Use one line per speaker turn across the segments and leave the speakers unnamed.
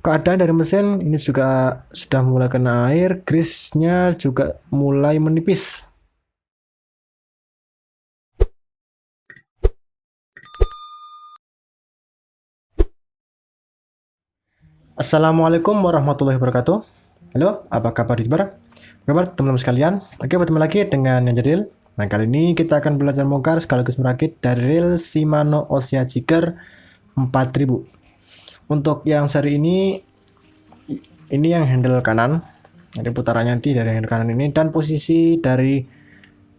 Keadaan dari mesin ini juga sudah mulai kena air, grease-nya juga mulai menipis. Assalamualaikum warahmatullahi wabarakatuh. Halo, apa kabar di Apa kabar teman-teman sekalian? Oke, bertemu lagi dengan yang Jadil. Nah, kali ini kita akan belajar bongkar sekaligus merakit dari reel Shimano Osia Jigger 4000. Untuk yang seri ini yang handle kanan. Jadi putarannya nanti dari handle kanan ini, dan posisi dari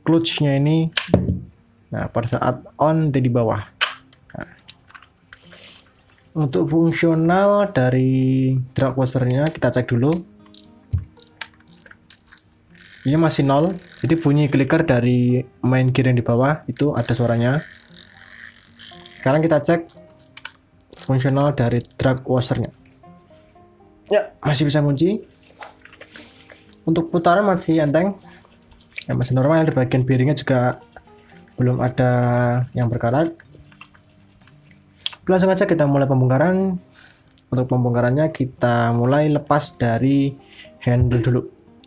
clutch-nya ini, nah pada saat on di bawah. Nah, untuk fungsional dari drag washernya kita cek dulu. Ini masih 0, jadi bunyi clicker dari main gear yang di bawah itu ada suaranya. Sekarang kita cek fungsional dari drag washernya. Ya, masih bisa kunci. Untuk putaran masih enteng, ya masih normal. Di bagian bearingnya juga belum ada yang berkarat. Langsung aja kita mulai pembongkaran. Untuk pembongkarannya kita mulai lepas dari handle dulu.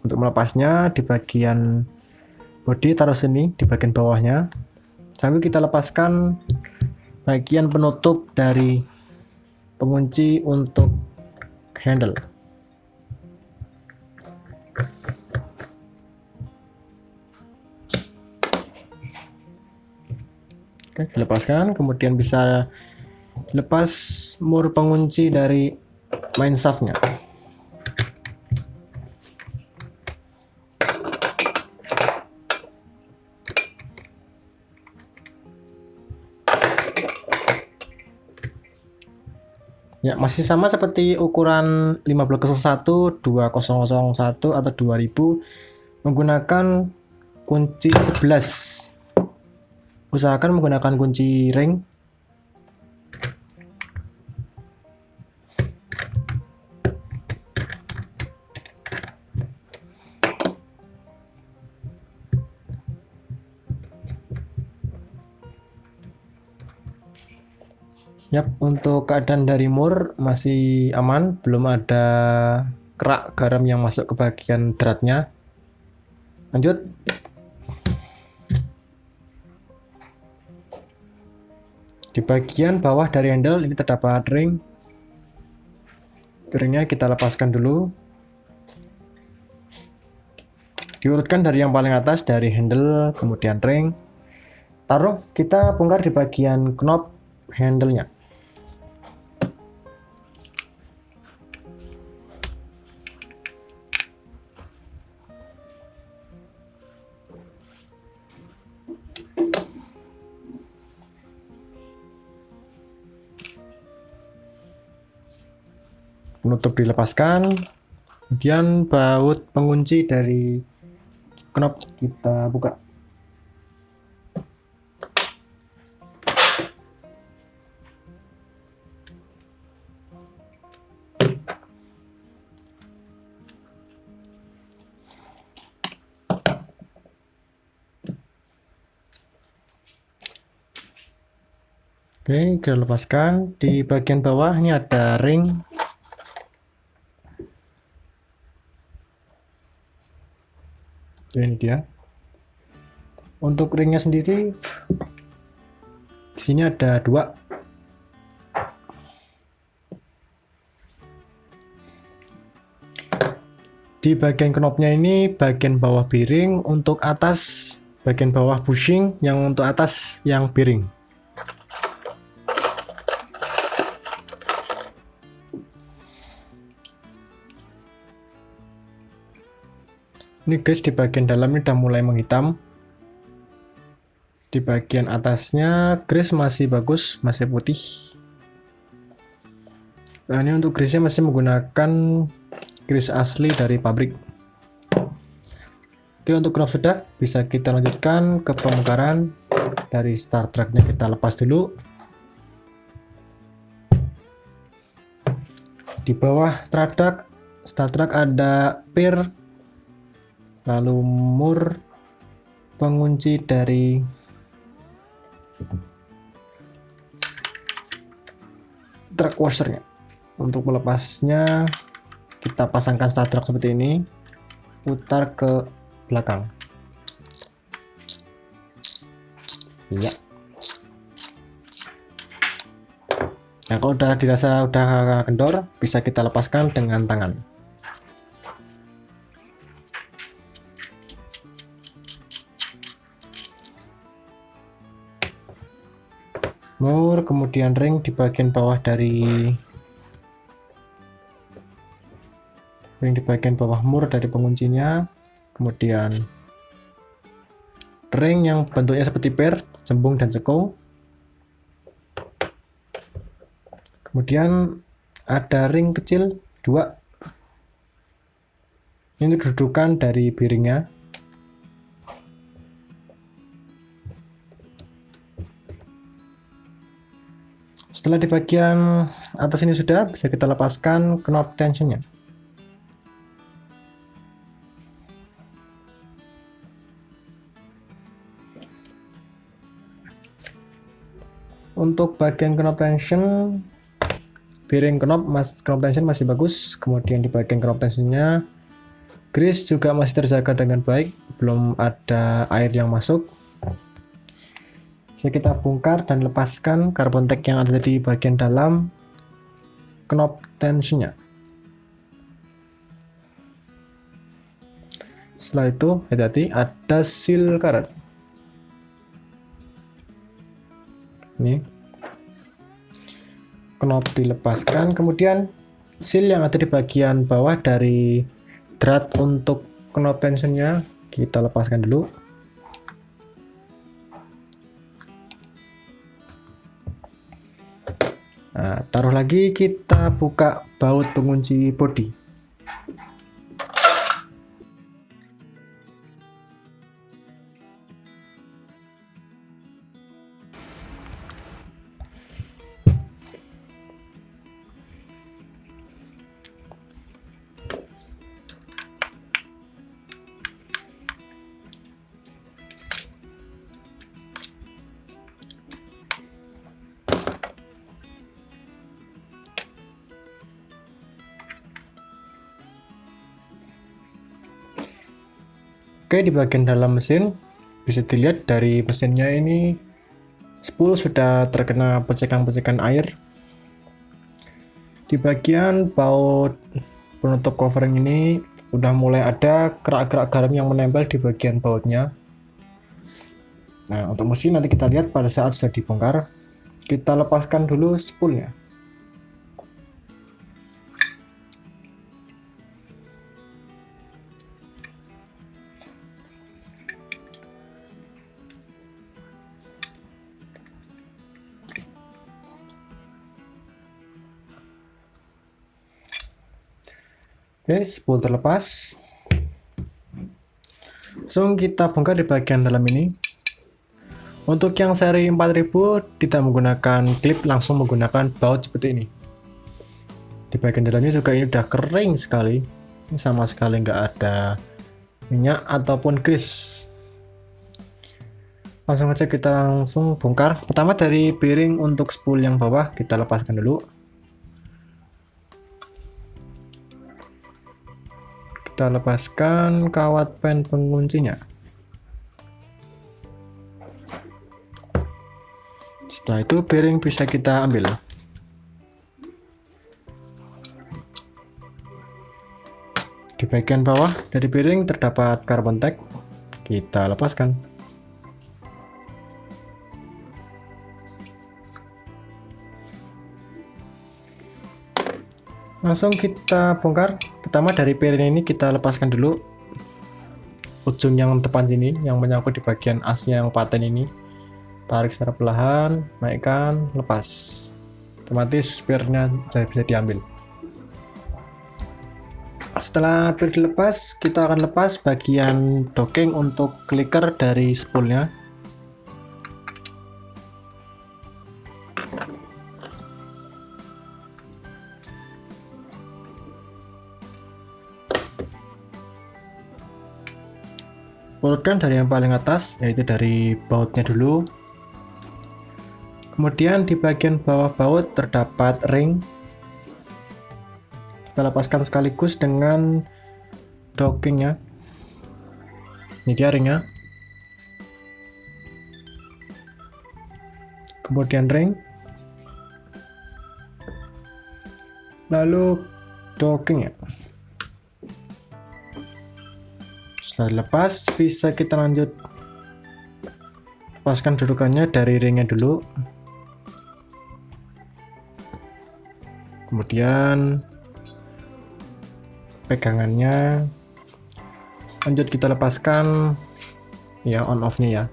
Untuk melepasnya di bagian bodi taruh sini di bagian bawahnya, sambil kita lepaskan bagian penutup dari pengunci untuk handle. Oke, dilepaskan, kemudian bisa lepas mur pengunci dari main shaftnya. Ya, masih sama seperti ukuran 1501, 2001 atau 2000, menggunakan kunci 11. Usahakan menggunakan kunci ring. Yap, untuk keadaan dari mur masih aman, belum ada kerak garam yang masuk ke bagian dratnya. Lanjut. Di bagian bawah dari handle ini terdapat ring. Ringnya kita lepaskan dulu. Diurutkan dari yang paling atas, dari handle, kemudian ring. Taruh, kita bongkar di bagian knob handle-nya. Penutup dilepaskan, kemudian baut pengunci dari knob kita buka. Oke, kita lepaskan. Di bagian bawah ini ada ring. Ini dia. Untuk ringnya sendiri, di sini ada 2. Di bagian knobnya ini bagian bawah bearing, untuk atas bagian bawah bushing, yang untuk atas yang bearing. Ini guys, di bagian dalam ini udah mulai menghitam. Di bagian atasnya grease masih bagus, masih putih. Nah, ini untuk grease-nya masih menggunakan grease asli dari pabrik. Oke, untuk knob sudah, bisa kita lanjutkan ke pembongkaran. Dari start track-nya kita lepas dulu. Di bawah start track ada pir, lalu mur pengunci dari drag washernya. Untuk melepasnya kita pasangkan start drag seperti ini, putar ke belakang. Iya. Nah, kalau udah dirasa udah kendor, bisa kita lepaskan dengan tangan. Mur, kemudian ring di bagian bawah mur dari penguncinya, kemudian ring yang bentuknya seperti per, cembung dan ceko. Kemudian ada ring kecil 2. Ini kedudukan dari bearingnya. Setelah di bagian atas ini sudah, bisa kita lepaskan knob tensionnya. Untuk bagian knob tension, bearing knob tension masih bagus. Kemudian di bagian knob tensionnya, grease juga masih terjaga dengan baik, belum ada air yang masuk. Bisa kita bongkar dan lepaskan carbon tag yang ada di bagian dalam knob tensionnya. Setelah itu, hati-hati, ada seal karet. Ini knob dilepaskan, kemudian seal yang ada di bagian bawah dari drat untuk knob tensionnya kita lepaskan dulu. Nah, taruh lagi, kita buka baut pengunci bodi. Oke, di bagian dalam mesin bisa dilihat dari mesinnya ini spool sudah terkena pecekan-pecekan air. Di bagian baut penutup covering ini udah mulai ada kerak-kerak garam yang menempel di bagian bautnya. Nah, untuk mesin nanti kita lihat pada saat sudah dibongkar. Kita lepaskan dulu spoolnya. Oke, spool terlepas. Langsung kita bongkar di bagian dalam ini. Untuk yang seri 4000 tidak menggunakan klip, langsung menggunakan baut seperti ini. Di bagian dalamnya juga ini udah kering sekali. Ini sama sekali nggak ada minyak ataupun grease. Langsung aja kita langsung bongkar. Pertama dari bearing untuk spool yang bawah kita lepaskan dulu. Kita lepaskan kawat pen penguncinya. Setelah itu bearing bisa kita ambil. Di bagian bawah dari bearing terdapat carbon tag. Kita lepaskan. Langsung kita bongkar. Pertama dari bearing ini kita lepaskan dulu ujung yang depan sini yang menyangkut di bagian asnya yang paten ini. Tarik secara perlahan, naikkan, lepas. Otomatis spare-nya bisa diambil. Setelah bear dilepas, kita akan lepas bagian docking untuk clicker dari spoolnya. Urutkan dari yang paling atas, yaitu dari bautnya dulu. Kemudian di bagian bawah baut terdapat ring. kita lepaskan sekaligus dengan dockingnya. Ini dia ringnya, kemudian ring, lalu dockingnya. Setelah dilepas, bisa kita lanjut lepaskan dudukannya dari ringnya dulu, kemudian pegangannya, lanjut kita lepaskan ya on off nya ya,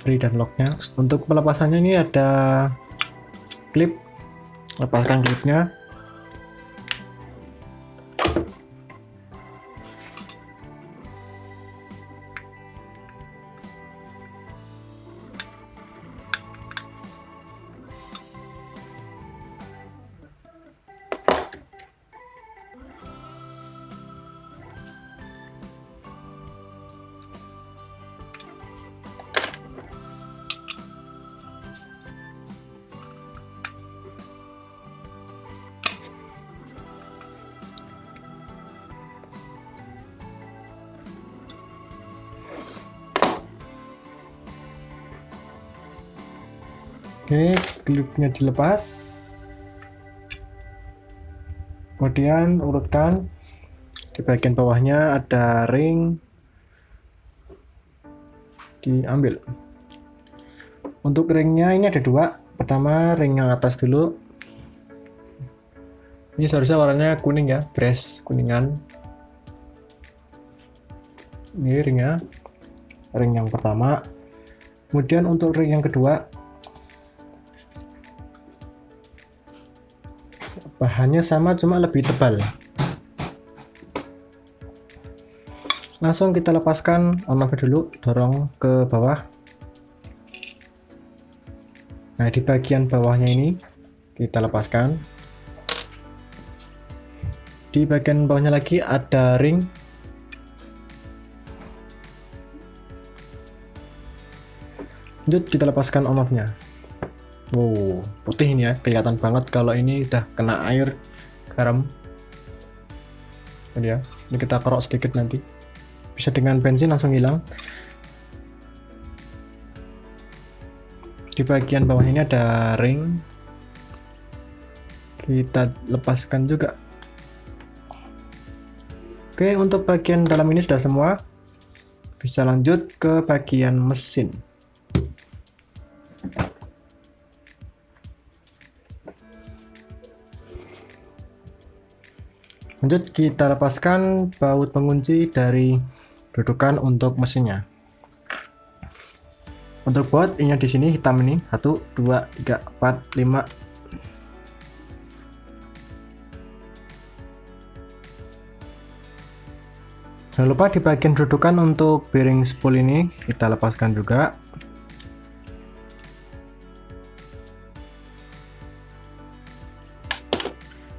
free dan locknya. Untuk pelepasannya ini ada klip, lepaskan klipnya, oke, klipnya dilepas, kemudian urutkan di bagian bawahnya ada ring, diambil. Untuk ringnya ini ada dua, pertama ring yang atas dulu, ini seharusnya warnanya kuning ya, brass kuningan. Ini ringnya, ring yang pertama. Kemudian untuk ring yang kedua, bahannya sama cuma lebih tebal. Langsung kita lepaskan on off dulu, dorong ke bawah. Nah, di bagian bawahnya ini kita lepaskan. Di bagian bawahnya lagi ada ring. Lanjut kita lepaskan on off nya. Wow, putih ini ya, kelihatan banget kalau ini udah kena air garam. Ini ya, ini kita kerok sedikit nanti. Bisa dengan bensin langsung hilang. Di bagian bawah ini ada ring. Kita lepaskan juga. Oke, untuk bagian dalam ini sudah semua. Bisa lanjut ke bagian mesin. Lanjut kita lepaskan baut pengunci dari dudukan untuk mesinnya. Untuk baut ini di sini hitam ini 1, 2, 3, 4, 5. Jangan lupa di bagian dudukan untuk bearing spool ini kita lepaskan juga.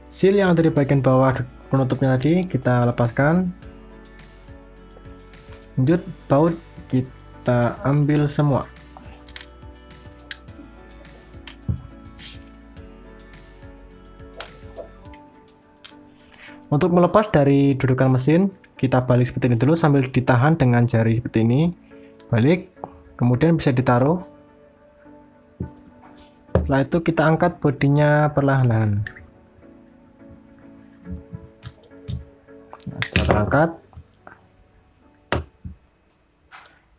Seal yang ada di bagian bawah penutupnya tadi kita lepaskan. Lanjut baut kita ambil semua. Untuk melepas dari dudukan mesin, kita balik seperti ini dulu sambil ditahan dengan jari seperti ini. Balik, kemudian bisa ditaruh. Setelah itu kita angkat bodinya perlahan-lahan. Setelah terangkat,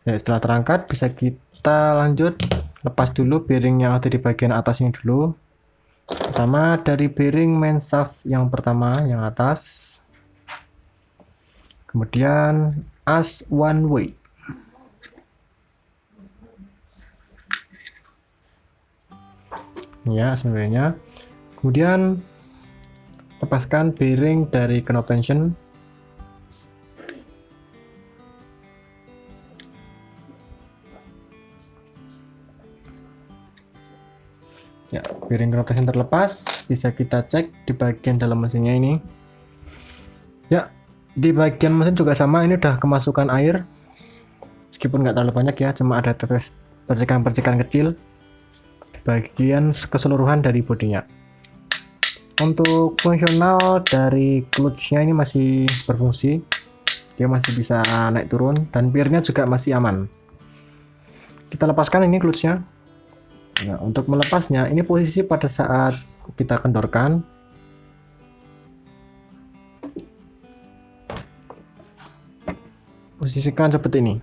ya, setelah terangkat bisa kita lanjut lepas dulu bearing yang ada di bagian atas ini dulu. Pertama dari bearing main shaft yang pertama yang atas, kemudian as one way. Ya, sebenarnya. Kemudian lepaskan bearing dari knob tension. Ya, bearing knob tension terlepas, bisa kita cek di bagian dalam mesinnya ini. Ya, di bagian mesin juga sama, ini udah kemasukan air. Meskipun nggak terlalu banyak ya, cuma ada tetes percikan-percikan kecil. Bagian keseluruhan dari bodinya. Untuk fungsional dari clutch-nya ini masih berfungsi, dia masih bisa naik turun, dan pirnya juga masih aman. Kita lepaskan ini clutch-nya. Nah, untuk melepasnya, ini posisi pada saat kita kendorkan. Posisikan seperti ini.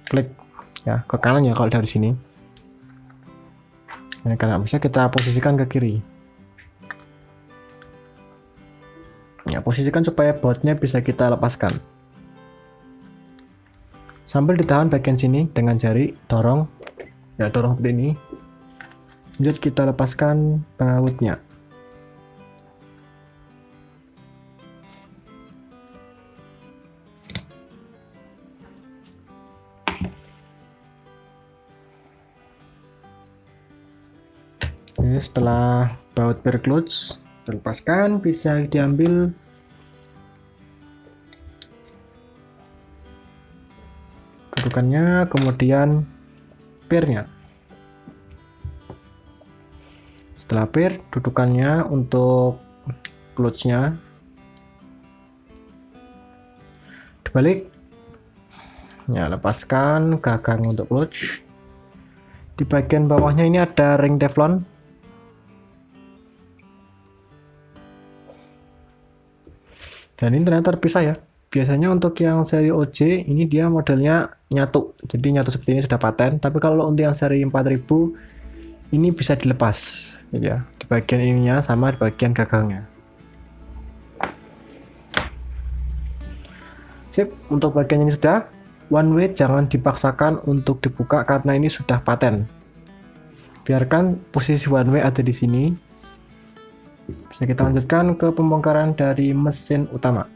Klik ya ke kanan ya kalau dari sini. Ini karena bisa kita posisikan ke kiri. Ya, posisikan supaya bautnya bisa kita lepaskan. Sambil ditahan bagian sini dengan jari, dorong. Ya, dorong seperti ini. Lanjut kita lepaskan bautnya. Oke, setelah baut per clutch dilepaskan, bisa diambil dudukannya, kemudian pirnya. Setelah pir, dudukannya untuk clutchnya dibalik. Ya, lepaskan gagang untuk clutch. Di bagian bawahnya ini ada ring teflon. Dan ini ternyata terpisah ya. Biasanya untuk yang seri OJ ini dia modelnya nyatu. Jadi nyatu seperti ini sudah paten. Tapi kalau untuk yang seri 4000 ini bisa dilepas gitu ya. Di bagian ininya sama di bagian gagangnya. Sip, untuk bagian ini sudah. One way jangan dipaksakan untuk dibuka karena ini sudah paten. Biarkan posisi one way ada di sini. Bisa kita lanjutkan ke pembongkaran dari mesin utama.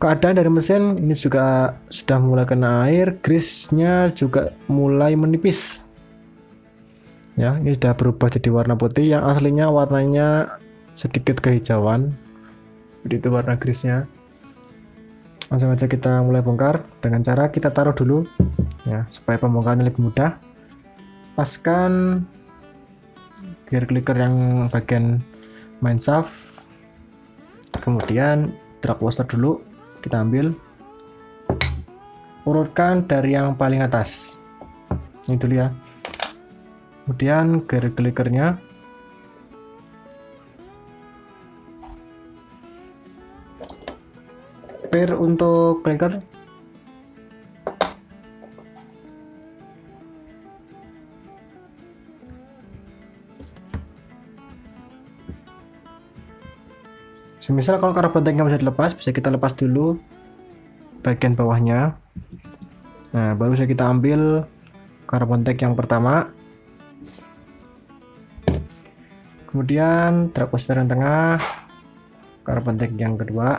Keadaan dari mesin ini juga sudah mulai kena air, grease-nya juga mulai menipis. Ya, ini sudah berubah jadi warna putih, yang aslinya warnanya sedikit kehijauan. Jadi itu warna grease-nya. Langsung aja kita mulai bongkar dengan cara kita taruh dulu ya, supaya pembongkarannya lebih mudah. Paskan gear clicker yang bagian main shaft, kemudian drag washer dulu kita ambil, urutkan dari yang paling atas ini dulu ya, kemudian gear clickernya, per untuk clicker, semisal kalau karbon tanknya bisa dilepas, bisa kita lepas dulu bagian bawahnya. Nah, baru saja kita ambil karbon tank yang pertama, kemudian drag washer yang tengah, karbon tank yang kedua,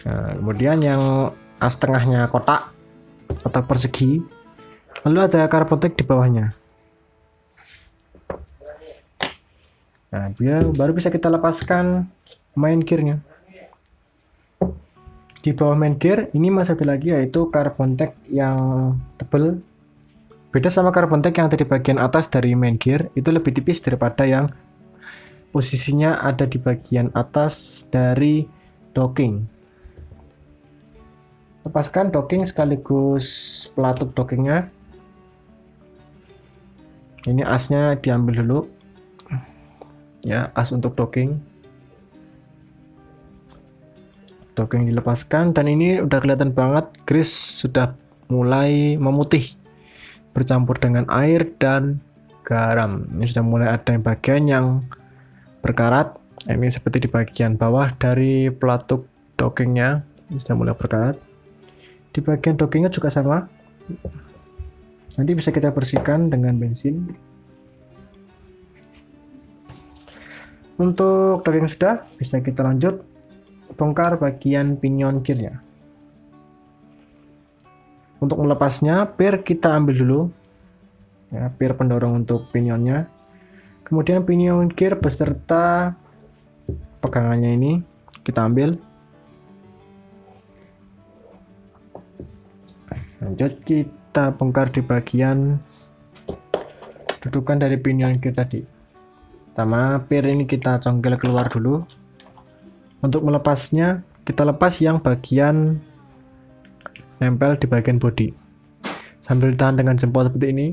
nah, kemudian yang as tengahnya kotak atau persegi, lalu ada karbon tank di bawahnya. Nah, baru bisa kita lepaskan main gearnya. Di bawah main gear ini masih ada lagi, yaitu karbon tank yang tebal. Beda sama karbon tank yang ada di bagian atas dari main gear, itu lebih tipis daripada yang posisinya ada di bagian atas dari docking. Lepaskan docking sekaligus pelatuk dockingnya. Ini asnya diambil dulu ya, as untuk docking dilepaskan, dan ini udah kelihatan banget grease sudah mulai memutih bercampur dengan air dan garam. Ini sudah mulai ada yang bagian yang berkarat, ini seperti di bagian bawah dari pelatuk dockingnya ini sudah mulai berkarat. Di bagian dockingnya juga sama, nanti bisa kita bersihkan dengan bensin. Untuk docking sudah, bisa kita lanjut bongkar bagian pinion gearnya. Untuk melepasnya, pir kita ambil dulu ya, pir pendorong untuk pinionnya, kemudian pinion gear beserta pegangannya ini kita ambil. Lanjut kita bongkar di bagian dudukan dari pinion gear tadi. Pertama, pir ini kita congkel keluar dulu. Untuk melepasnya, kita lepas yang bagian nempel di bagian bodi. Sambil ditahan dengan jempol seperti ini,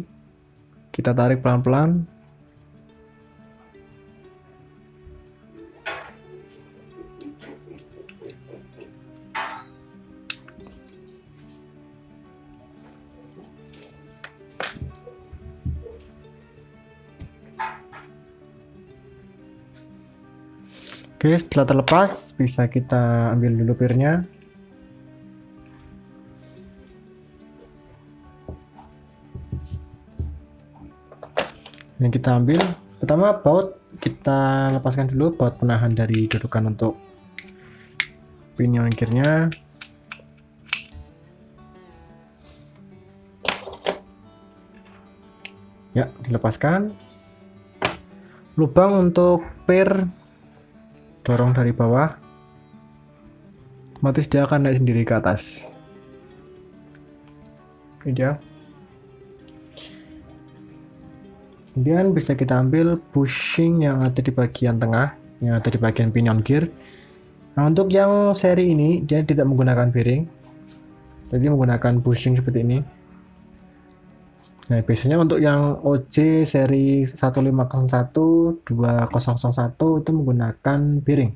kita tarik pelan-pelan. Oke, setelah terlepas, bisa kita ambil dulu pirnya. Yang kita ambil, pertama baut kita lepaskan dulu, baut penahan dari dudukan untuk pinion gearnya. Ya, dilepaskan. Lubang untuk pir dorong dari bawah, otomatis dia akan naik sendiri ke atas. Ini dia. Kemudian bisa kita ambil bushing yang ada di bagian tengah, yang ada di bagian pinion gear. Nah, untuk yang seri ini dia tidak menggunakan bearing, jadi menggunakan bushing seperti ini. Nah, biasanya untuk yang OJ seri 1501, 2001 itu menggunakan bearing.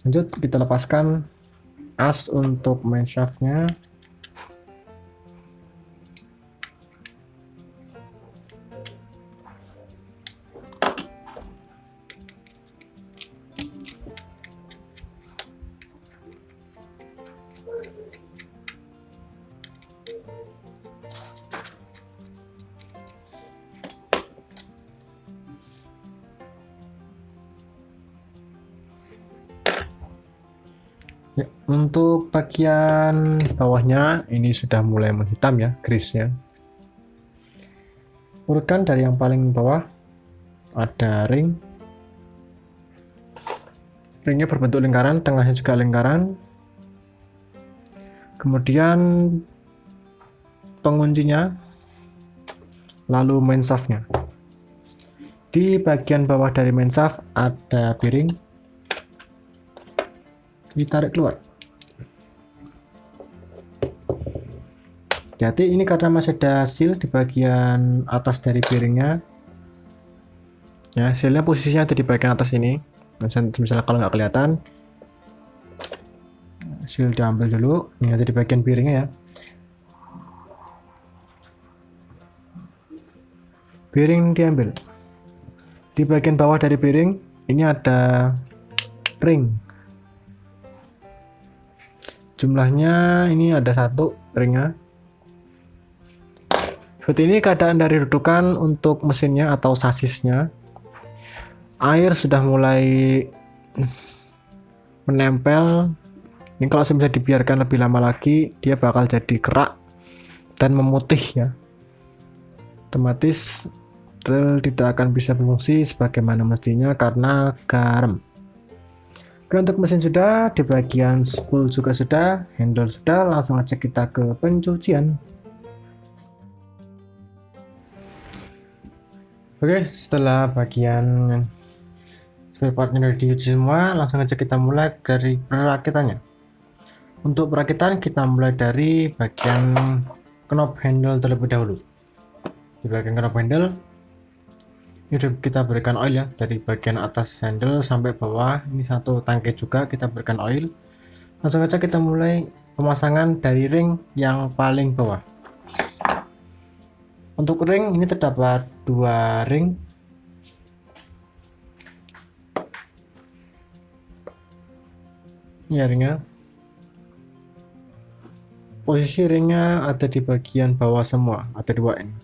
Lanjut kita lepaskan as untuk main shaftnya. Ya, untuk bagian bawahnya ini sudah mulai menghitam ya, grease-nya. Urutkan dari yang paling bawah, ada ring. Ringnya berbentuk lingkaran, tengahnya juga lingkaran. Kemudian penguncinya, lalu main shaft-nya. Di bagian bawah dari main shaft ada bearing. Ditarik keluar. Hati-hati, ini karena masih ada seal di bagian atas dari bearingnya. Ya, sealnya posisinya ada di bagian atas ini. Misalnya kalau nggak kelihatan, seal diambil dulu. Ini ada di bagian bearingnya ya. Bearing diambil. Di bagian bawah dari bearing ini ada ring. Jumlahnya ini ada 1 ringnya. Seperti ini keadaan dari dudukan untuk mesinnya atau sasisnya. Air sudah mulai menempel. Ini kalau bisa dibiarkan lebih lama lagi, dia bakal jadi kerak dan memutih ya. Otomatis drill tidak akan bisa berfungsi sebagaimana mestinya karena garam. Oke, untuk mesin sudah, di bagian spool juga sudah, handle sudah, langsung aja kita ke pencucian. Oke, setelah bagian spare partnya udah dicuci semua, langsung aja kita mulai dari perakitannya. Untuk perakitan kita mulai dari bagian knob handle terlebih dahulu. Di bagian knob handle ini udah kita berikan oil ya, dari bagian atas handle sampai bawah. Ini satu tangki juga kita berikan oil. Langsung aja kita mulai pemasangan dari ring yang paling bawah. Untuk ring ini terdapat 2 ring. Ini ringnya. Posisi ringnya ada di bagian bawah semua, ada 2 ini.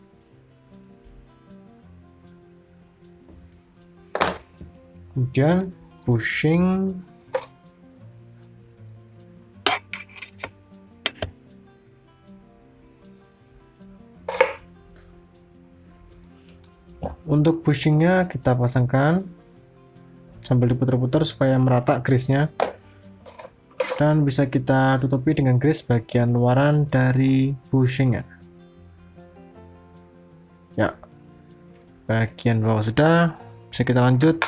Kemudian bushing, untuk bushingnya kita pasangkan sambil diputar-putar supaya merata grease-nya. dan bisa kita tutupi dengan grease bagian luaran dari bushingnya. Ya, bagian bawah sudah, bisa kita lanjut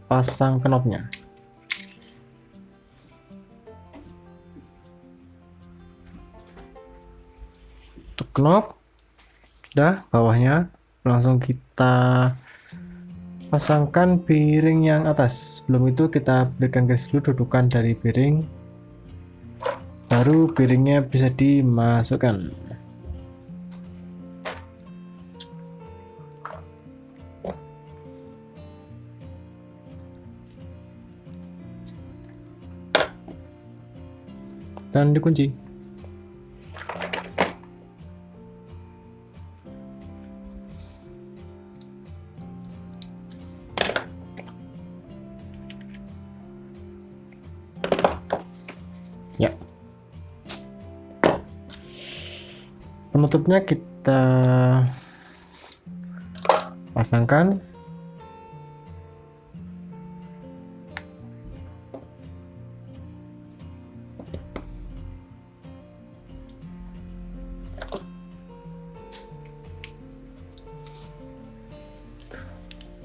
pasang knopnya. Untuk knop sudah, bawahnya langsung kita pasangkan bearing yang atas. Sebelum itu kita berikan grease dulu dudukan dari bearing, baru bearingnya bisa dimasukkan. Dan dikunci. Ya. Penutupnya kita pasangkan.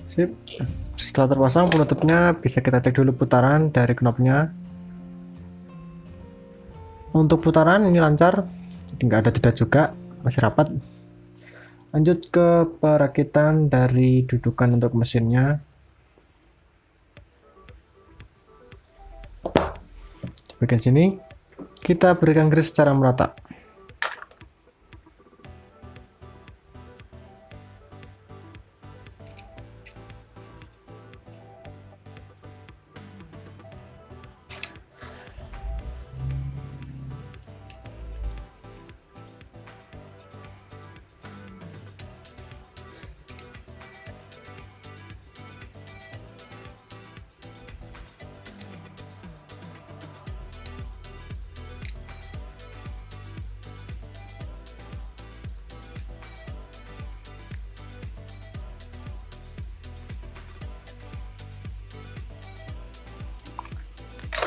Sip. Setelah terpasang penutupnya, bisa kita cek dulu putaran dari knopnya. Untuk putaran ini lancar, jadi nggak ada jeda juga, masih rapat. Lanjut ke perakitan dari dudukan untuk mesinnya. Di bagian sini kita berikan grease secara merata.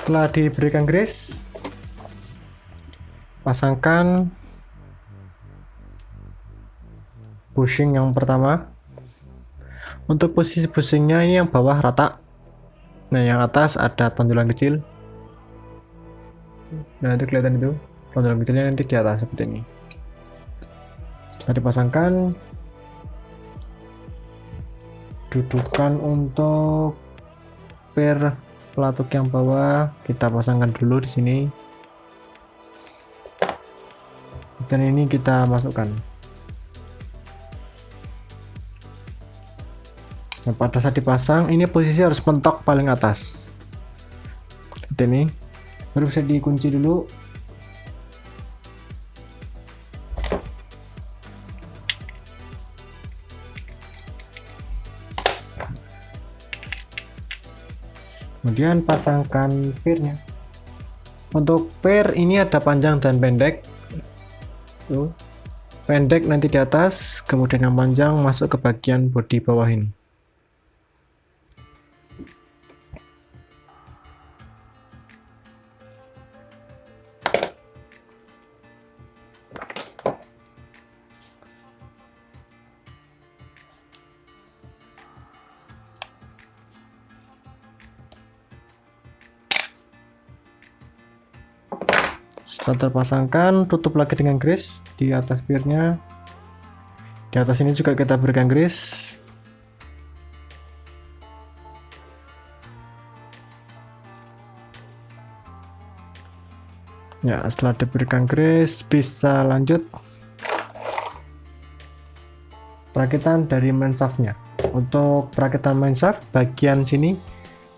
Setelah diberikan grease, pasangkan bushing yang pertama. Untuk posisi bushingnya ini yang bawah rata, nah yang atas ada tonjolan kecil. Nah itu kelihatan, itu tonjolan kecilnya nanti di atas seperti ini. Setelah dipasangkan, dudukan untuk per pelatuk yang bawah kita pasangkan dulu di sini, dan ini kita masukkan. Nah, pada saat dipasang ini posisi harus mentok paling atas seperti ini, baru bisa dikunci dulu. Kemudian pasangkan pirnya. Untuk pir ini ada panjang dan pendek. Tuh. Pendek nanti di atas, kemudian yang panjang masuk ke bagian bodi bawah ini. Setelah terpasangkan, tutup lagi dengan grease di atas pirnya. Di atas ini juga kita berikan grease. Ya, setelah diberikan grease, bisa lanjut perakitan dari main shaftnya. Untuk perakitan main shaft, bagian sini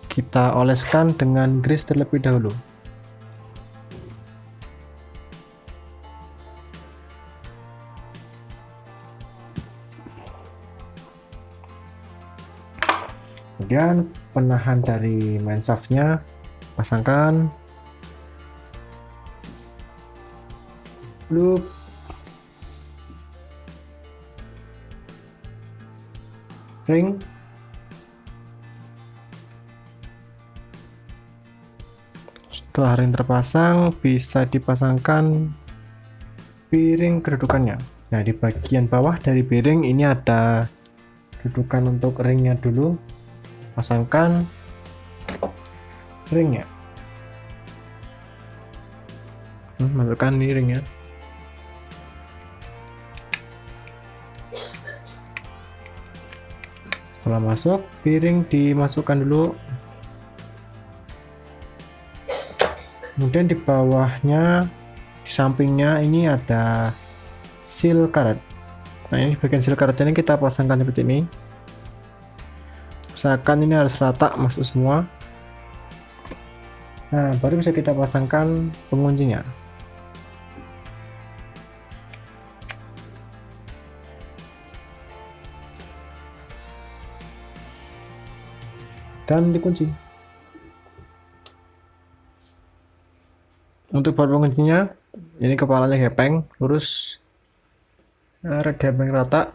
kita oleskan dengan grease terlebih dahulu. Kemudian penahan dari main shaftnya pasangkan, loop, ring, Setelah ring terpasang, bisa dipasangkan piring kedudukannya. Nah, di bagian bawah dari piring ini ada dudukan untuk ringnya dulu. Pasangkan ringnya. Masukkan ini ringnya. Setelah masuk, piring dimasukkan dulu. Kemudian di bawahnya, di sampingnya ini ada seal karet. Nah, ini bagian seal karetnya ini kita pasangkan seperti ini. Usahakan ini harus rata masuk semua. Nah, baru bisa kita pasangkan penguncinya. Dan dikunci. Untuk buat penguncinya, ini kepalanya gepeng lurus, gepeng rata,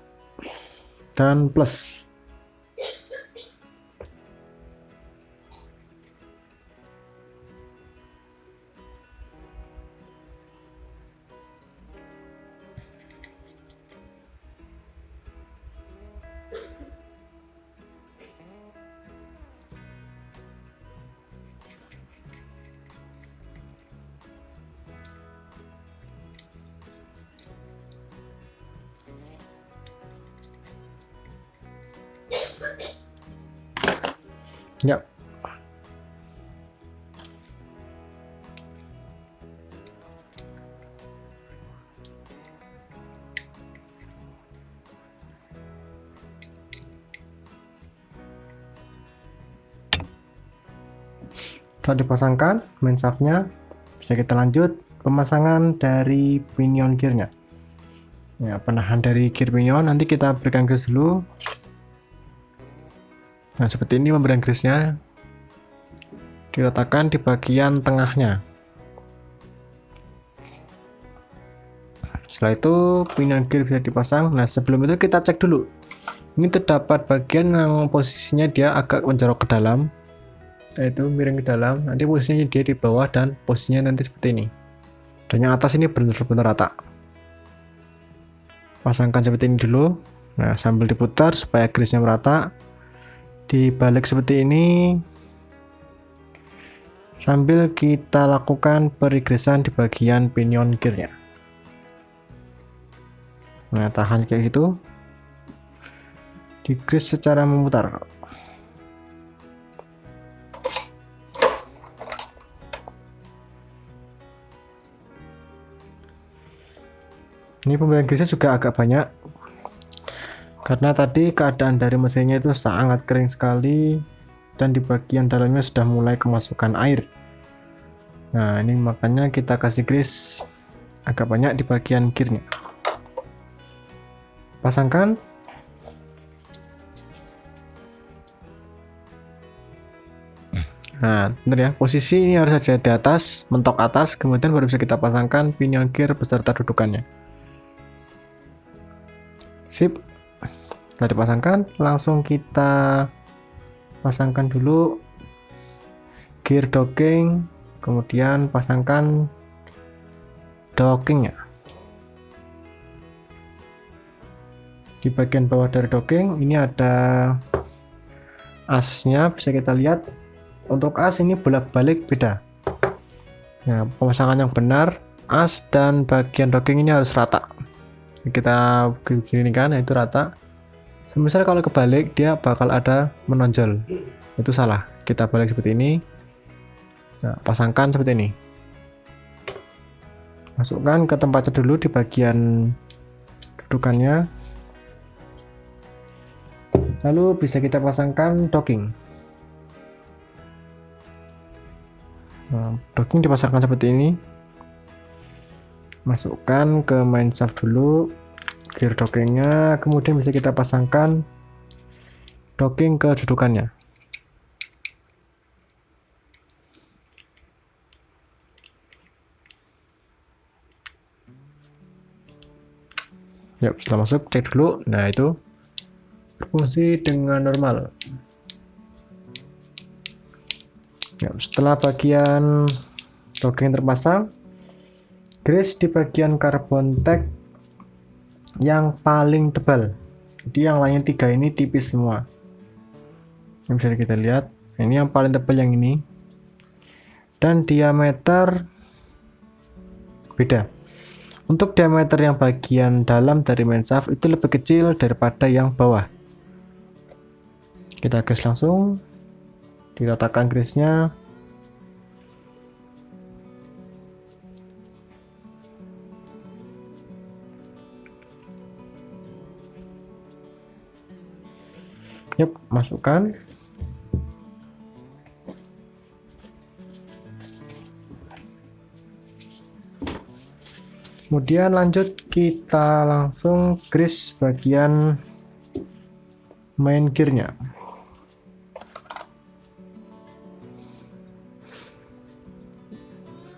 dan plus. Ya. Setelah dipasangkan main shaftnya, bisa kita lanjut pemasangan dari pinion gearnya. Ya, penahan dari gear pinion nanti kita berikan grease dulu. Nah, seperti ini pemberian grease-nya. Diletakkan di bagian tengahnya. Setelah itu pinion gear bisa dipasang. Nah, sebelum itu kita cek dulu. Ini terdapat bagian yang posisinya dia agak menjorok ke dalam, yaitu miring ke dalam. Nanti posisinya dia di bawah dan posisinya nanti seperti ini. Dan yang atas ini benar-benar rata. Pasangkan seperti ini dulu. Nah, sambil diputar supaya grease-nya merata. Dibalik seperti ini. Sambil kita lakukan perigresan di bagian pinion gearnya. Nah, tahan kayak gitu. Digrease secara memutar. Ini pemberian grease juga agak banyak, karena tadi keadaan dari mesinnya itu sangat kering sekali dan di bagian dalamnya sudah mulai kemasukan air. Nah, ini makanya kita kasih grease agak banyak di bagian gearnya. Pasangkan. Nah, benar ya, posisi ini harus ada di atas, mentok atas, kemudian baru bisa kita pasangkan pinion gear beserta dudukannya. Sip. Setelah dipasangkan, langsung kita pasangkan dulu gear docking, kemudian pasangkan dockingnya. Di bagian bawah dari docking ini ada asnya, bisa kita lihat. Untuk as ini bolak-balik beda. Nah, pemasangan yang benar, as dan bagian docking ini harus rata. Kita begini kan, itu rata. Semisal kalau kebalik dia bakal ada menonjol, itu salah. Kita balik seperti ini. Nah, pasangkan seperti ini. Masukkan ke tempatnya dulu di bagian dudukannya. Lalu bisa kita pasangkan docking. Nah, docking dipasangkan seperti ini. Masukkan ke main shaft dulu gear dockingnya, kemudian bisa kita pasangkan docking ke dudukannya. Yuk, setelah masuk cek dulu. Nah, itu berfungsi dengan normal. Yuk, setelah bagian Logging terpasang. Grease di bagian carbon tag yang paling tebal. Jadi yang lainnya 3 ini tipis semua. Ini bisa kita lihat. Ini yang paling tebal yang ini. Dan diameter beda. Untuk diameter yang bagian dalam dari main shaft itu lebih kecil daripada yang bawah. Kita grease langsung. Diratakan grease-nya. Yap, masukkan. Kemudian lanjut kita langsung grease bagian main gearnya.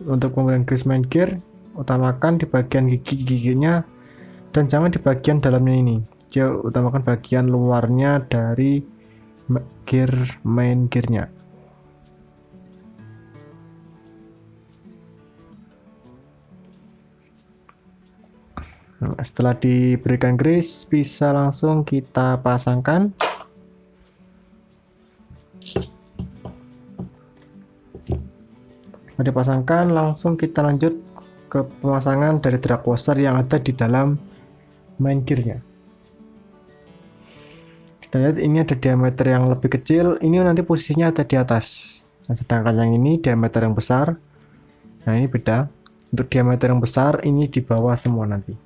Untuk pemberian grease main gear, utamakan di bagian gigi-giginya dan jangan di bagian dalamnya ini. Dia utamakan bagian luarnya dari gear main gearnya. Nah, setelah diberikan grease, bisa langsung kita pasangkan. Setelah dipasangkan, langsung kita lanjut ke pemasangan dari drag washer yang ada di dalam main gearnya. Kita lihat ini ada diameter yang lebih kecil, ini nanti posisinya ada di atas. Nah, sedangkan yang ini diameter yang besar. Nah, ini beda. Untuk diameter yang besar ini di bawah semua nanti.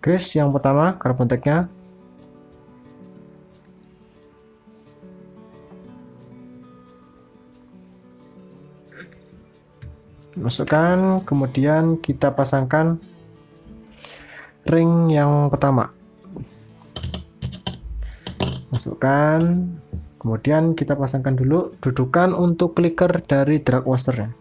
Grease yang pertama, carbon tag-nya. Masukkan, kemudian kita pasangkan ring yang pertama. Masukkan, kemudian kita pasangkan dulu dudukan untuk clicker dari drag washer-nya.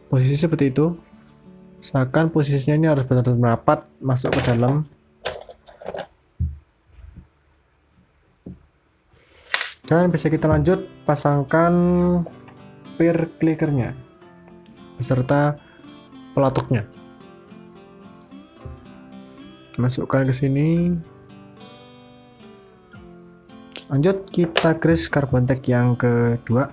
Posisi seperti itu. Usahakan posisinya ini harus benar-benar merapat masuk ke dalam. Dan bisa kita lanjut pasangkan peer clickernya beserta pelatuknya. Masukkan ke sini. Lanjut kita grease carbon tag yang kedua.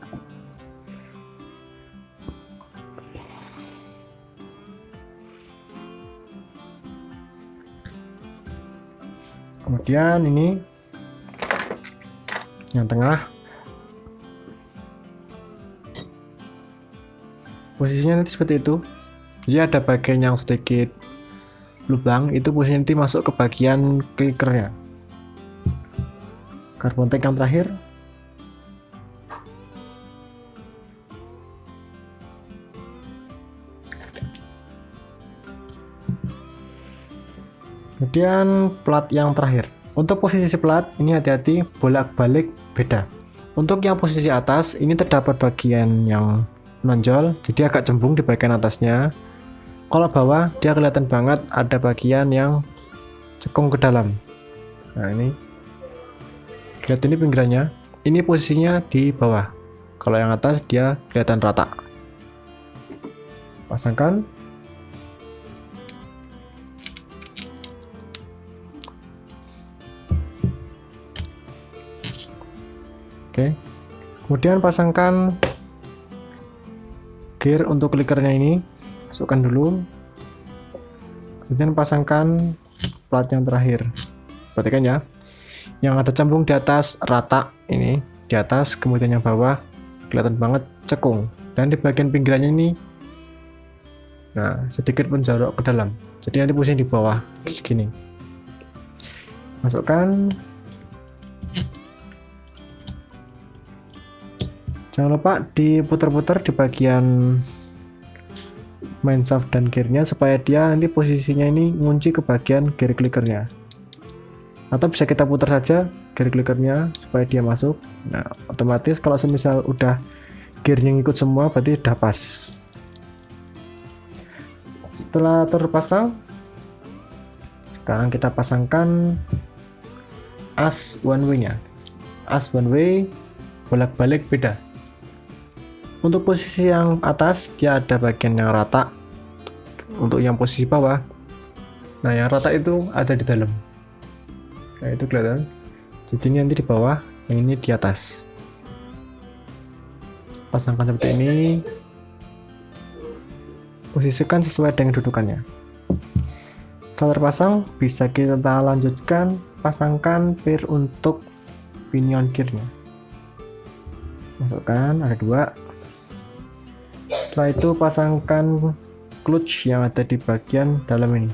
Kemudian ini yang tengah. Posisinya nanti seperti itu. Jadi ada bagian yang sedikit lubang, itu posisinya nanti masuk ke bagian clickernya. Carbon tag yang terakhir. Kemudian plat yang terakhir. Untuk posisi plat ini hati-hati bolak-balik beda. Untuk yang posisi atas ini terdapat bagian yang menonjol, jadi agak cembung di bagian atasnya. Kalau bawah dia kelihatan banget ada bagian yang cekung ke dalam. Nah, ini lihat, ini pinggirannya, ini posisinya di bawah. Kalau yang atas dia kelihatan rata. Pasangkan. Oke, kemudian pasangkan gear untuk clickernya ini, masukkan dulu. Kemudian pasangkan plat yang terakhir. Perhatikan ya, yang ada cembung di atas rata, ini di atas, kemudian yang bawah kelihatan banget cekung, dan di bagian pinggirannya ini nah sedikit menjorok ke dalam, jadi nanti posisinya di bawah segini. Masukkan. Jangan lupa diputar-putar di bagian main shaft dan gearnya supaya dia nanti posisinya ini ngunci ke bagian gear clickernya. Atau bisa kita putar saja gear clickernya supaya dia masuk. Nah, otomatis kalau semisal udah gearnya ngikut semua berarti udah pas. Setelah terpasang, Sekarang kita pasangkan as one way nya. As one way bolak-balik beda. Untuk posisi yang atas dia ada bagian yang rata. Untuk yang posisi bawah, nah yang rata itu ada di dalam. Nah itu kelihatan. Jadi ini nanti di bawah, yang ini di atas. Pasangkan seperti ini. Posisikan sesuai dengan dudukannya. Setelah terpasang, bisa kita lanjutkan pasangkan pin untuk pinion gearnya. Masukkan, ada 2. Setelah itu pasangkan clutch yang ada di bagian dalam ini.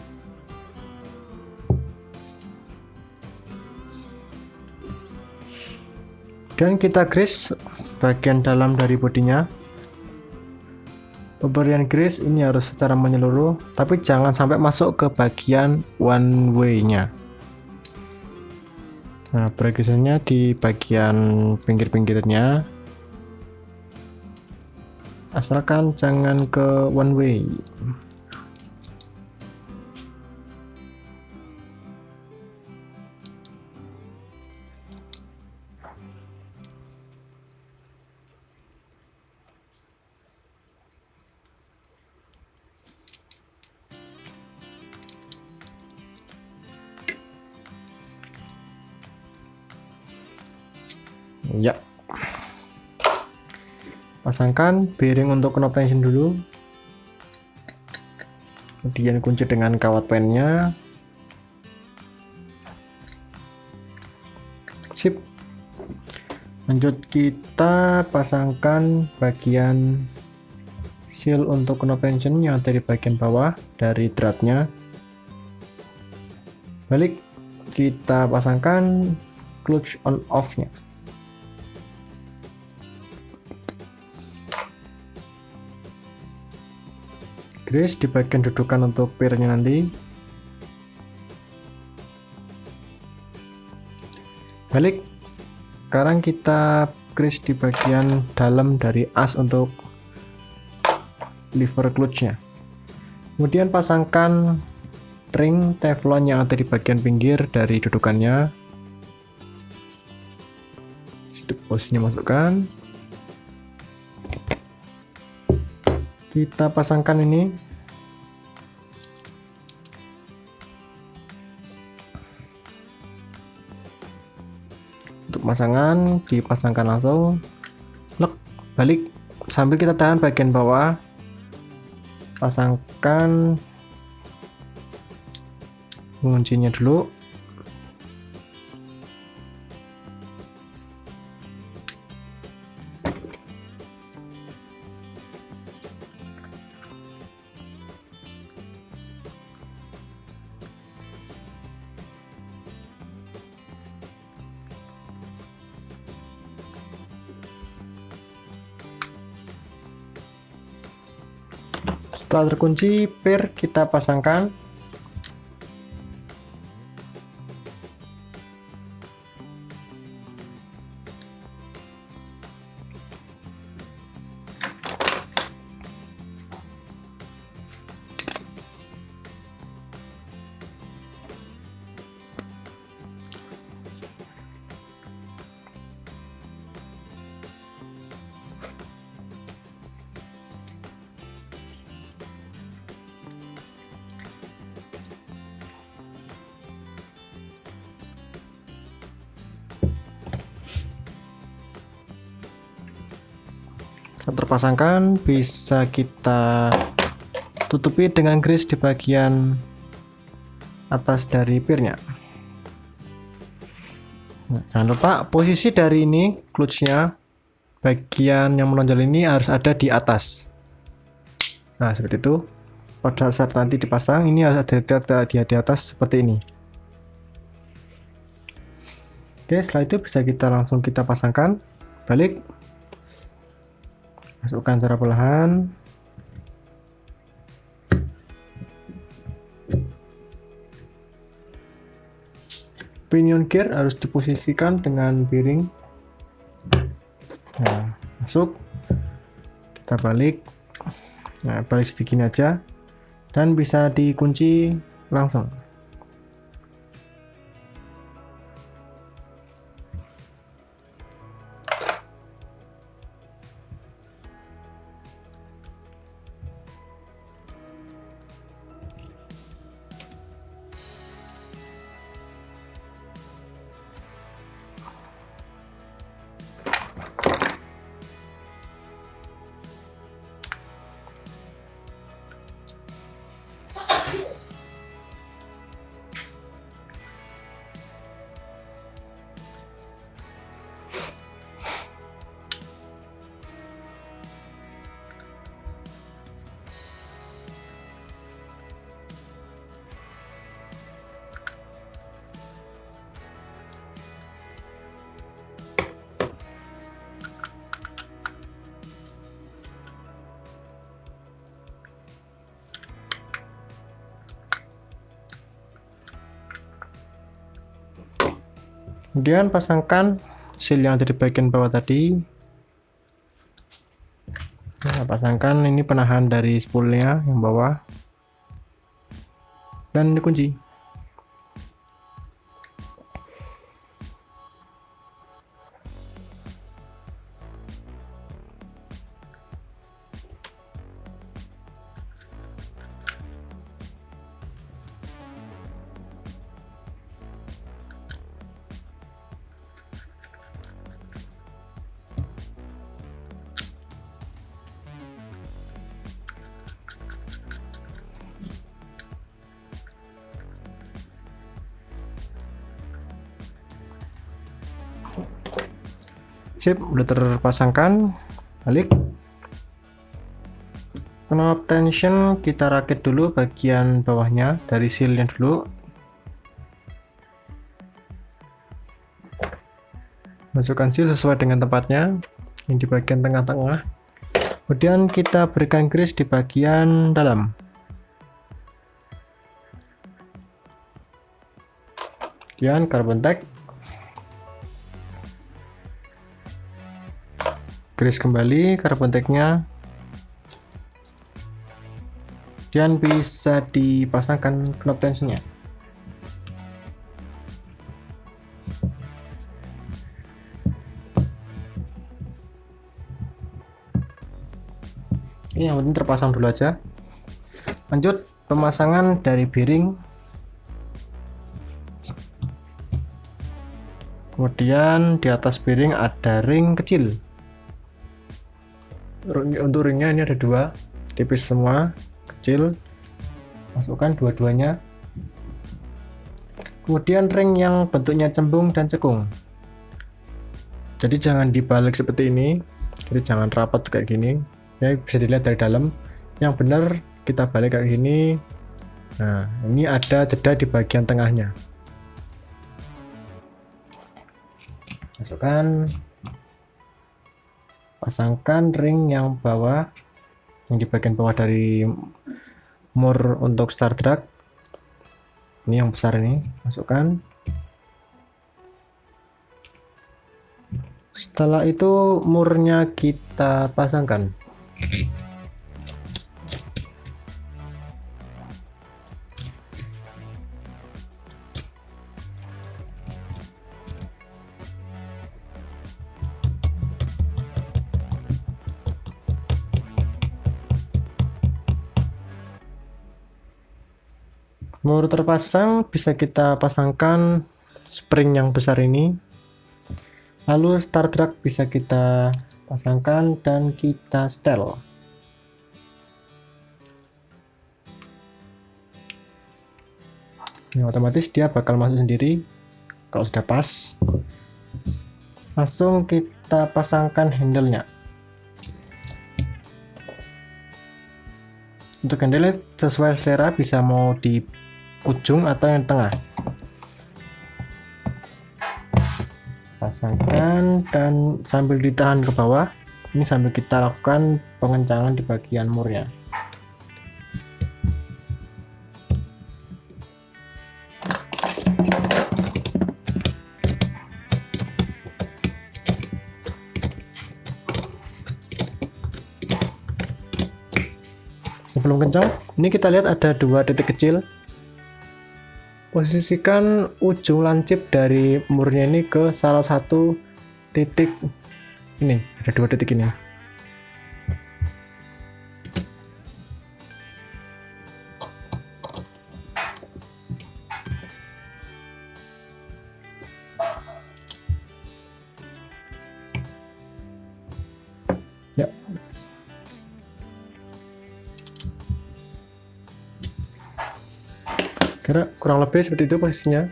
Dan kita grease bagian dalam dari bodinya. Pemberian grease ini harus secara menyeluruh, tapi jangan sampai masuk ke bagian one way-nya. Nah, pergeserannya di bagian pinggir-pinggirnya. Asalkan jangan ke one way. Ya, pasangkan bearing untuk knob tension dulu, kemudian kunci dengan kawat pennya. Sip. Lanjut kita pasangkan bagian seal untuk knob tension yang ada di bagian bawah dari dratnya. Balik, kita pasangkan clutch on off nya. Grease di bagian dudukan untuk pirnya nanti. Balik. Sekarang kita grease di bagian dalam dari as untuk lever clutch-nya. Kemudian pasangkan ring teflon yang ada di bagian pinggir dari dudukannya. Situ posisinya masukkan. Kita pasangkan ini. Untuk pasangan dipasangkan langsung. Lek, balik sambil kita tahan bagian bawah. Pasangkan penguncinya dulu. Setelah terkunci, pir kita pasangkan. Terpasangkan, bisa kita tutupi dengan grease di bagian atas dari pirnya. Nah, jangan lupa posisi dari ini clutch-nya, bagian yang menonjol ini harus ada di atas. Nah seperti itu. Pada saat nanti dipasang, ini harus ada di atas seperti ini. Oke, setelah itu bisa kita langsung kita pasangkan. Balik, masukkan secara perlahan. Pinion gear harus diposisikan dengan bearing. Nah, masuk. Kita balik. Nah, balik sedikit aja. Dan bisa dikunci langsung. Kemudian pasangkan seal yang ada di bagian bawah tadi. Nah, pasangkan ini penahan dari spoolnya yang bawah dan dikunci. Sip, udah terpasangkan. Balik. Knob tension kita rakit dulu bagian bawahnya dari sealnya dulu. Masukkan seal sesuai dengan tempatnya, yang di bagian tengah-tengah. Kemudian kita berikan grease di bagian dalam. Kemudian carbon tack. Grease kembali carbon tack-nya. Dan bisa dipasangkan knob tensionnya. Ini yang penting terpasang dulu aja. Lanjut pemasangan dari bearing. Kemudian di atas bearing ada ring kecil. Untuk ringnya ini ada dua, tipis semua, kecil. Masukkan dua-duanya. Kemudian ring yang bentuknya cembung dan cekung. Jadi jangan dibalik seperti ini. Jadi jangan rapat kayak gini. Ya, bisa dilihat dari dalam. Yang benar kita balik kayak gini. Nah, ini ada jeda di bagian tengahnya. Masukkan. Pasangkan ring yang bawah, yang di bagian bawah dari mur untuk start drag. Ini yang besar ini, masukkan. Setelah itu murnya kita pasangkan. Mur terpasang, bisa kita pasangkan spring yang besar ini. Lalu start drag bisa kita pasangkan dan kita setel. Ini otomatis dia bakal masuk sendiri kalau sudah pas. Langsung kita pasangkan handle-nya. Untuk handle sesuai selera, bisa mau di ujung atau yang tengah. Pasangkan dan sambil ditahan ke bawah. Ini sambil kita lakukan pengencangan di bagian murnya. Sebelum kencang, ini kita lihat ada dua titik kecil. Posisikan ujung lancip dari murnya ini ke salah satu titik ini. Ada dua titik ini. Ya. Kira kurang lebih seperti itu posisinya.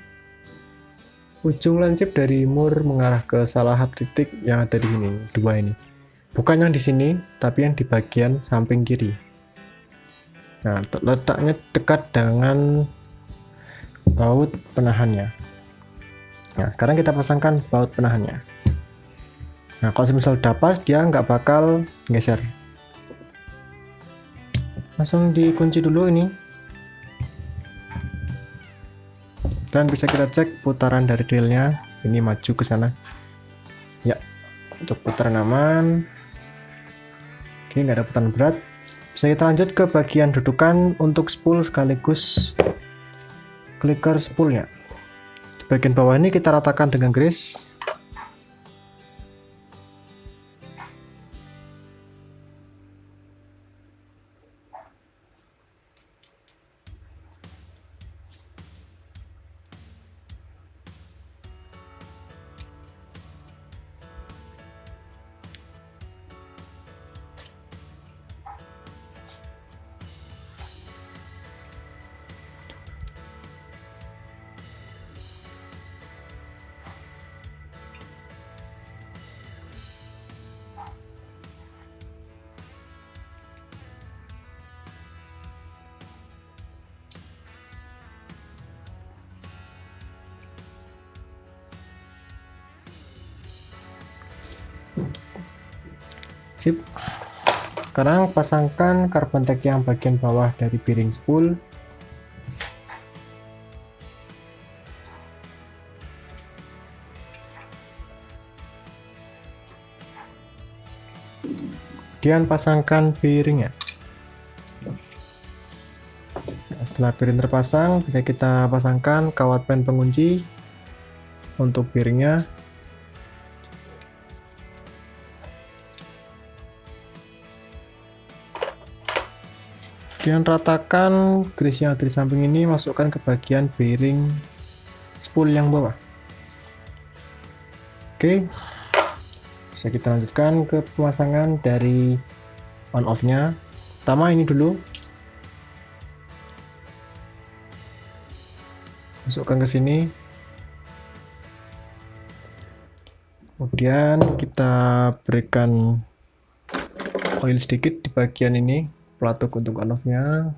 Ujung lancip dari mur mengarah ke salah satu titik yang ada di sini, dua ini. Bukan yang di sini, tapi yang di bagian samping kiri. Nah, letaknya dekat dengan baut penahannya. Nah, sekarang kita pasangkan baut penahannya. Nah, kalau misal udah pas, dia nggak bakal geser. Langsung dikunci dulu ini. Dan bisa kita cek putaran dari drillnya. ini maju ke sana. Ya, untuk putaran aman. Oke, nggak ada putaran berat. Bisa kita lanjut ke bagian dudukan untuk spool sekaligus clicker spoolnya. Di bagian bawah ini kita ratakan dengan grease. Sip. Sekarang pasangkan carbon tack yang bagian bawah dari bearing spool. Kemudian pasangkan bearingnya. Setelah bearing terpasang, bisa kita pasangkan kawat pen pengunci untuk bearingnya. Kemudian ratakan grease yang dari samping ini, masukkan ke bagian bearing spool yang bawah. Oke, bisa kita lanjutkan ke pemasangan dari on off nya. Pertama ini dulu, masukkan ke sini, kemudian kita berikan oil sedikit di bagian ini, pelatuk untuk on off nya.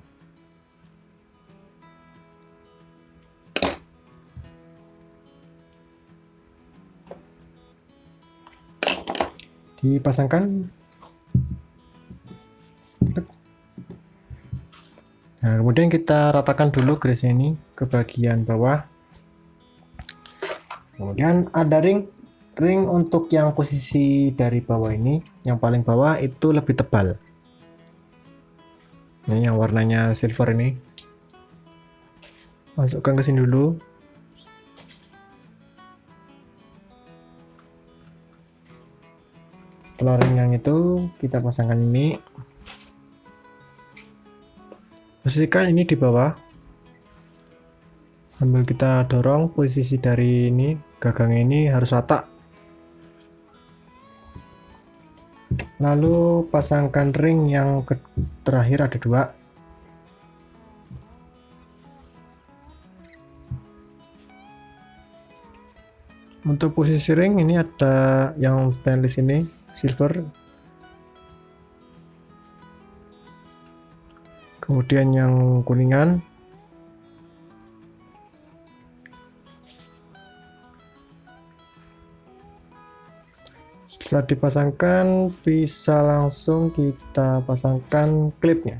Dipasangkan. Nah, kemudian kita ratakan dulu grease ini ke bagian bawah. Kemudian ada ring untuk yang posisi dari bawah ini, yang paling bawah itu lebih tebal. Ini yang warnanya silver ini. Masukkan ke sini dulu. Setelah ring yang itu, kita pasangkan ini. Posisikan ini di bawah. Sambil kita dorong, posisi dari ini, gagang ini harus rata. Lalu pasangkan ring yang terakhir, ada 2. Untuk posisi ring ini ada yang stainless ini, silver. Kemudian yang kuningan. Setelah dipasangkan, bisa langsung kita pasangkan klipnya.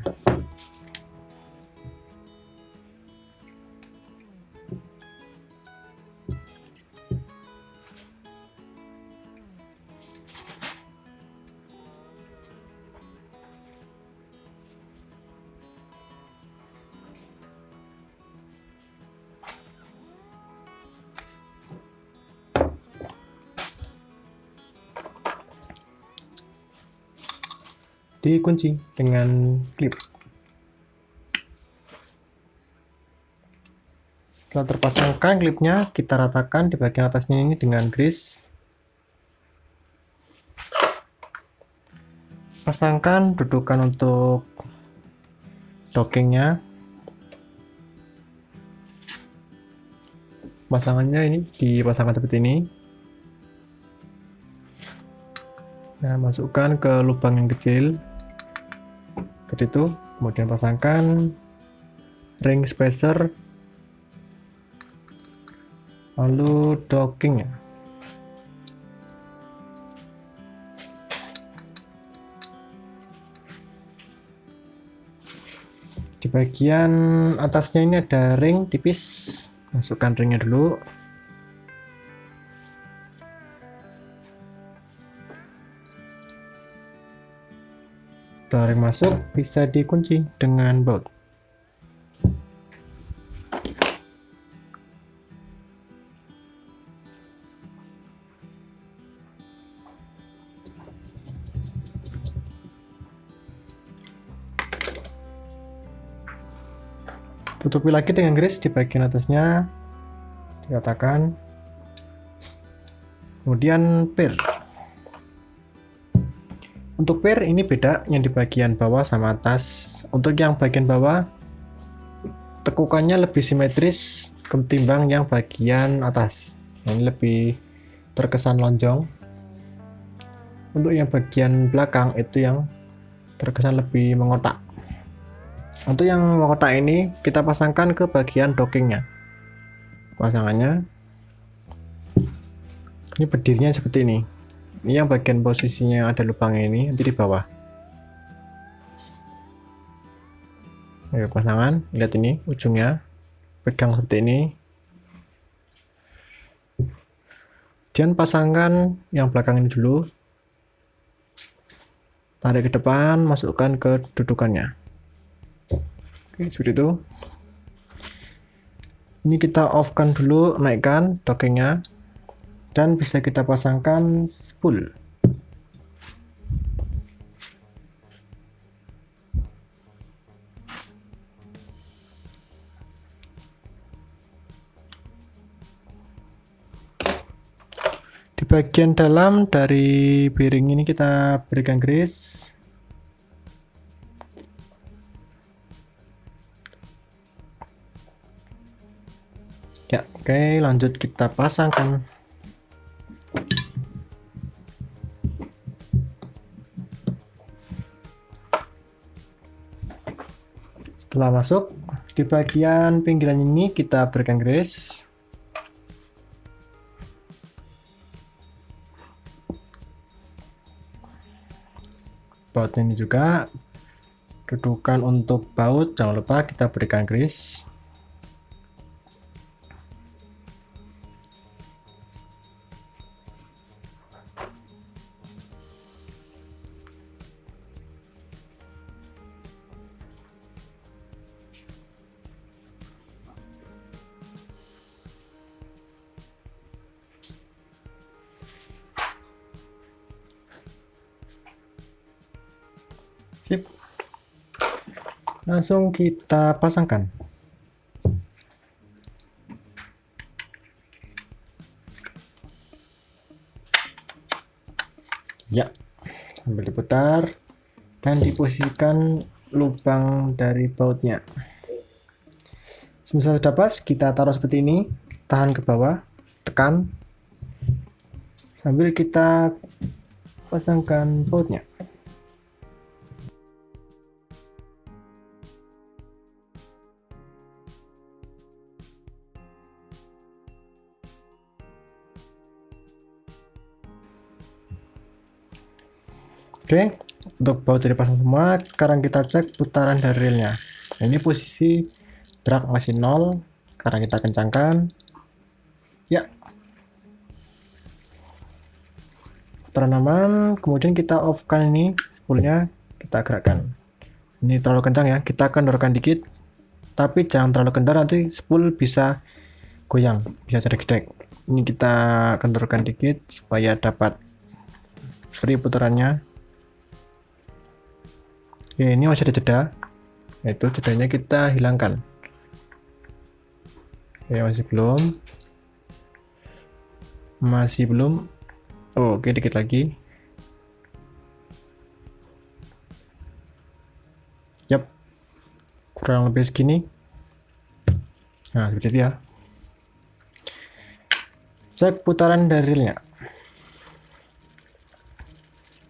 Dikunci dengan klip. Setelah terpasangkan klipnya, kita ratakan di bagian atasnya ini dengan grease. Pasangkan dudukan untuk dockingnya. Pasangannya ini dipasangkan seperti ini. Nah, masukkan ke lubang yang kecil seperti itu. Kemudian pasangkan ring spacer, lalu dockingnya. Di bagian atasnya ini ada ring tipis, masukkan ringnya dulu. tarik masuk, bisa dikunci dengan baut. Tutupi lagi dengan grease di bagian atasnya, dikatakan. Kemudian per. Untuk per ini beda, yang di bagian bawah sama atas. Untuk yang bagian bawah tekukannya lebih simetris ketimbang yang bagian atas. Ini lebih terkesan lonjong. Untuk yang bagian belakang itu yang terkesan lebih mengotak. Untuk yang kotak ini kita pasangkan ke bagian dockingnya. Pasangannya ini berdirinya seperti ini. Ini yang bagian posisinya ada lubangnya ini nanti di bawah. Ayo pasangan, lihat ini ujungnya, pegang seperti ini. Kemudian pasangkan yang belakang ini dulu. Tarik ke depan, masukkan ke dudukannya. Oke, seperti itu. Ini kita off kan dulu, naikkan dockingnya, dan bisa kita pasangkan spool. Di bagian dalam dari bearing ini kita berikan grease. Ya, oke, lanjut kita pasangkan. Setelah masuk, di bagian pinggiran ini kita berikan grease. Baut ini juga. Dudukan untuk baut, jangan lupa kita berikan grease. Sip. Langsung kita pasangkan. Ya, sambil diputar dan diposisikan lubang dari bautnya. Semisal sudah pas, kita taruh seperti ini, tahan ke bawah, tekan, sambil kita pasangkan bautnya. Oke, untuk baut jadi pasang semua. Sekarang kita cek putaran dari reelnya. Ini posisi drag masih 0. Sekarang kita kencangkan. Ya, putaran aman. Kemudian kita off kan ini spoolnya, kita gerakkan. Ini terlalu kencang ya, kita kendorkan dikit. Tapi jangan terlalu kendor, nanti spool bisa goyang, bisa jadi gedek. Ini kita kendorkan dikit supaya dapat free putarannya. Oke, ini masih ada jeda, itu jedanya kita hilangkan. Oke, masih belum. Oh, oke, dikit lagi. Yap, kurang lebih segini. Nah, seperti itu ya. Cek putaran dari reelnya.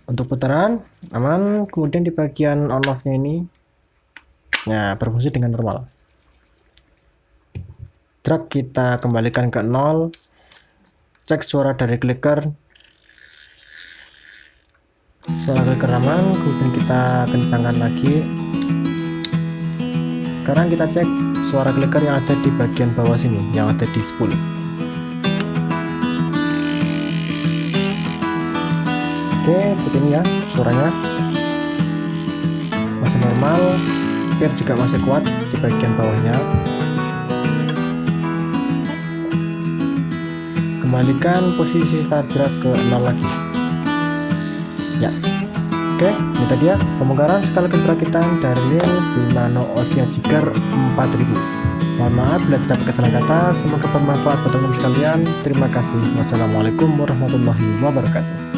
Untuk putaran aman, kemudian di bagian on off nya ini ya berfungsi dengan normal. Drag kita kembalikan ke 0. Cek suara dari clicker. Suara clicker aman, kemudian kita kencangkan lagi. Sekarang kita cek suara clicker yang ada di bagian bawah sini, yang ada di spool. Oke, seperti ini ya suaranya. masih normal, gear juga masih kuat di bagian bawahnya. Kembalikan posisi start drag ke 0 lagi ya. Oke, ini tadi ya pembongkaran sekaligus perakitan dari reel Shimano Osia Jigger 4000. Mohon maaf bila terdapat kesalahan kata, semoga bermanfaat buat teman-teman sekalian. Terima kasih. Wassalamualaikum warahmatullahi wabarakatuh.